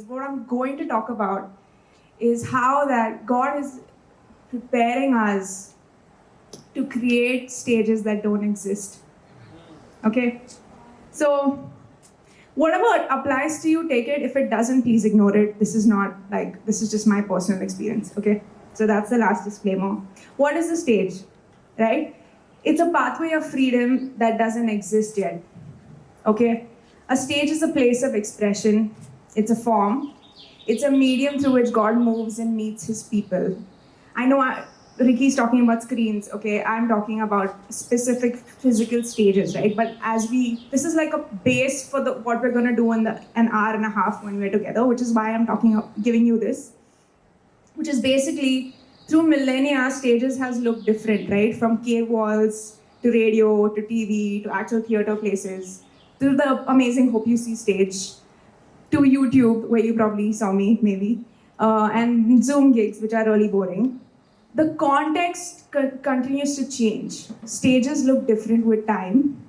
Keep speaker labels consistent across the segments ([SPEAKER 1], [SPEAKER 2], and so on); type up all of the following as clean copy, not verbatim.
[SPEAKER 1] stages. What I'm going to talk about is how that God is preparing us to create stages that don't exist. Okay? So, whatever applies to you, take it. If it doesn't, please ignore it. This is just my personal experience. Okay? So, that's the last disclaimer. What is the stage? Right? It's a pathway of freedom that doesn't exist yet. Okay? A stage is a place of expression. It's a form. It's a medium through which God moves and meets his people. I know Ricky's talking about screens, okay? I'm talking about specific physical stages, right? But this is like a base for what we're gonna do in an hour and a half when we're together, which is why I'm giving you this, which is basically, through millennia, stages has looked different, right? From cave walls to radio to TV to actual theater places to the amazing Hope You See stage to YouTube, where you probably saw me, maybe, and Zoom gigs, which are really boring. The context continues to change. Stages look different with time.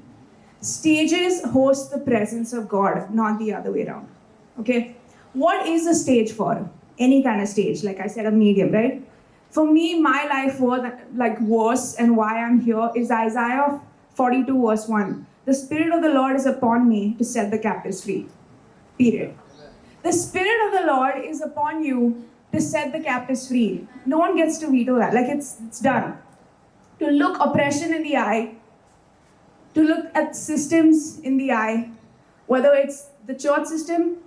[SPEAKER 1] Stages host the presence of God, not the other way around. Okay? What is a stage for? Any kind of stage, like I said, a medium, right? For me, my life verse and why I'm here is Isaiah 42 verse 1. The Spirit of the Lord is upon me to set the captives free. Period. The Spirit of the Lord is upon you to set the captives free. No one gets to veto that. Like it's done. To look oppression in the eye, to look at systems in the eye, whether it's the church system,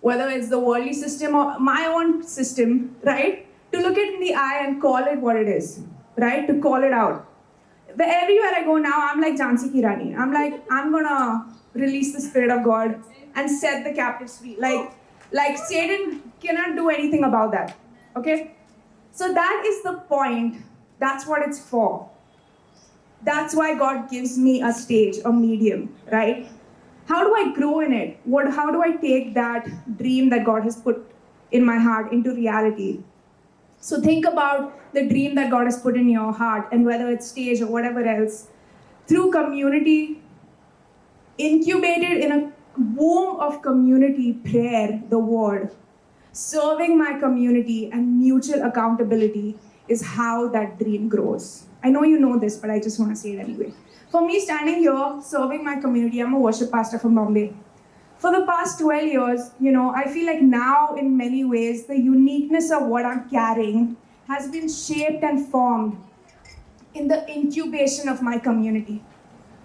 [SPEAKER 1] whether it's the worldly system or my own system, right? To look it in the eye and call it what it is, right? To call it out. But everywhere I go now, I'm like Jhansi Ki Rani. I'm like, I'm gonna release the Spirit of God and set the captives free. Like Satan cannot do anything about that. Okay? So that is the point. That's what it's for. That's why God gives me a stage, a medium, right? How do I grow in it? How do I take that dream that God has put in my heart into reality? So think about the dream that God has put in your heart, and whether it's stage or whatever else, through community, incubated in a womb of community, prayer, the word, serving my community and mutual accountability is how that dream grows. I know you know this, but I just want to say it anyway. For me, standing here, serving my community, I'm a worship pastor from Bombay. For the past 12 years, I feel like now in many ways, the uniqueness of what I'm carrying has been shaped and formed in the incubation of my community.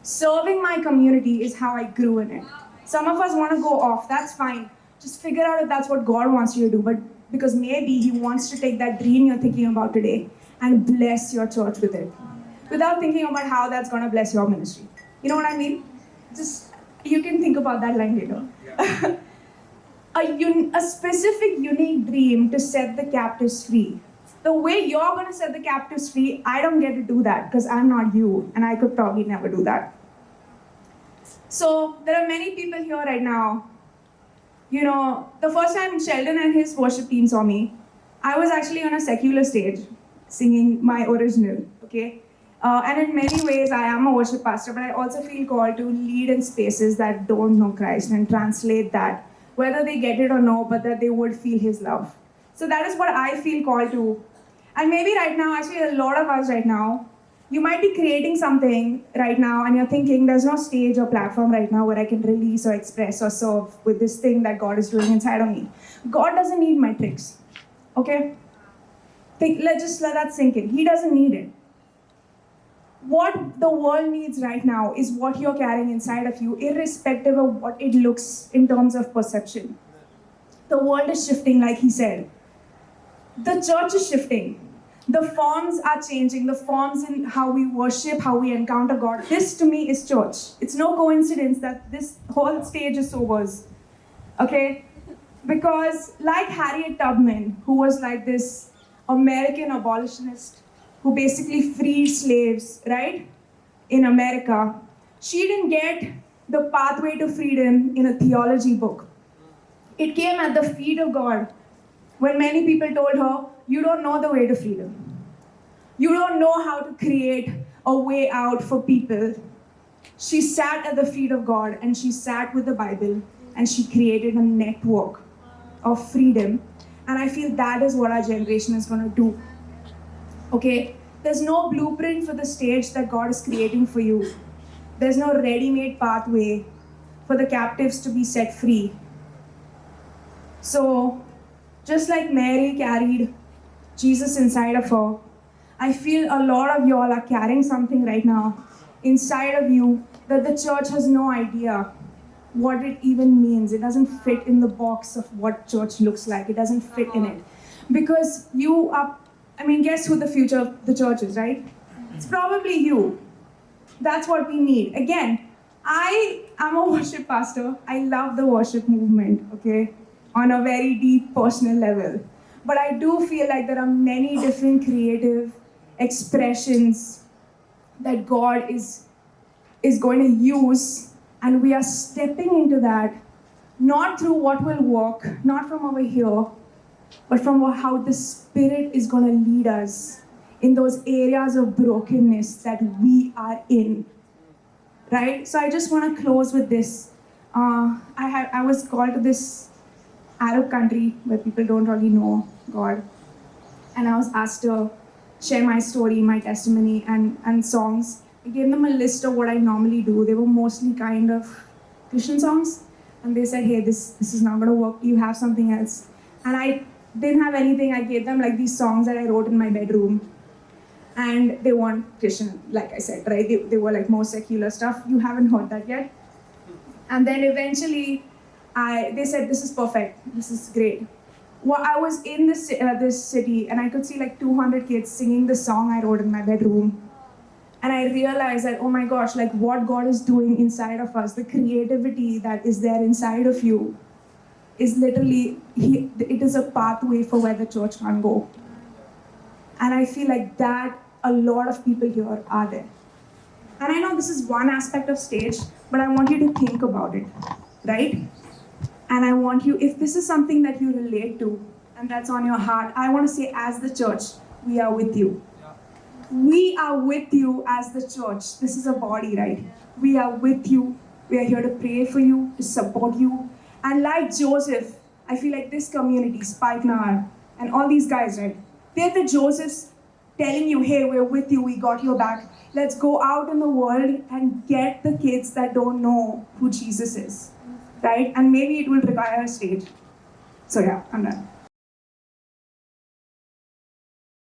[SPEAKER 1] Serving my community is how I grew in it. Some of us want to go off, that's fine. Just figure out if that's what God wants you to do, but because maybe he wants to take that dream you're thinking about today and bless your church with it, without thinking about how that's going to bless your ministry. You know what I mean? You can think about that line later. Yeah. A specific, unique dream to set the captives free. The way you're going to set the captives free, I don't get to do that because I'm not you, and I could probably never do that. So there are many people here right now. The first time Sheldon and his worship team saw me, I was actually on a secular stage singing my original, okay? And in many ways, I am a worship pastor, but I also feel called to lead in spaces that don't know Christ and translate that, whether they get it or no, but that they would feel his love. So that is what I feel called to. And maybe right now, actually a lot of us right now, you might be creating something right now and you're thinking there's no stage or platform right now where I can release or express or serve with this thing that God is doing inside of me. God doesn't need my tricks, okay? Let's let that sink in. He doesn't need it. What the world needs right now is what you're carrying inside of you, irrespective of what it looks in terms of perception. The world is shifting, like he said. The church is shifting. The forms are changing. The forms in how we worship, how we encounter God. This, to me, is church. It's no coincidence that this whole stage is sobers. Okay? Because like Harriet Tubman, who was like this American abolitionist, who basically freed slaves, right, in America, she didn't get the pathway to freedom in a theology book. It came at the feet of God when many people told her, you don't know the way to freedom. You don't know how to create a way out for people. She sat at the feet of God and she sat with the Bible and she created a network of freedom. And I feel that is what our generation is going to do. Okay? There's no blueprint for the stage that God is creating for you. There's no ready-made pathway for the captives to be set free. So, just like Mary carried Jesus inside of her, I feel a lot of y'all are carrying something right now inside of you that the church has no idea what it even means. It doesn't fit in the box of what church looks like. It doesn't fit in it. Because you are, guess who the future of the church is, right? It's probably you. That's what we need. Again, I am a worship pastor. I love the worship movement, okay? On a very deep personal level. But I do feel like there are many different creative expressions that God is going to use, and we are stepping into that, not through what will work, not from over here, but from how the Spirit is going to lead us in those areas of brokenness that we are in, right? So I just want to close with this. I was called to this Arab country where people don't really know God, and I was asked to share my story, my testimony, and songs. I gave them a list of what I normally do. They were mostly kind of Christian songs. And they said, hey, this is not going to work. You have something else. And I didn't have anything. I gave them like these songs that I wrote in my bedroom. And they weren't Christian, like I said, right? They were like more secular stuff. You haven't heard that yet. And then eventually, they said, this is perfect. This is great. Well, I was in this city, and I could see like 200 kids singing the song I wrote in my bedroom. And I realized that, oh my gosh, like what God is doing inside of us, the creativity that is there inside of you, is literally, it is a pathway for where the church can go. And I feel like that a lot of people here are there. And I know this is one aspect of stage, but I want you to think about it, right? And I want you, if this is something that you relate to and that's on your heart, I want to say, as the church, we are with you. We are with you as the church. This is a body, right? We are with you. We are here to pray for you, to support you. And like Joseph, I feel like this community, Spikenard, and all these guys, right? They're the Josephs telling you, hey, we're with you, we got your back. Let's go out in the world and get the kids that don't know who Jesus is, right? And maybe it will require a stage. So yeah, I'm done.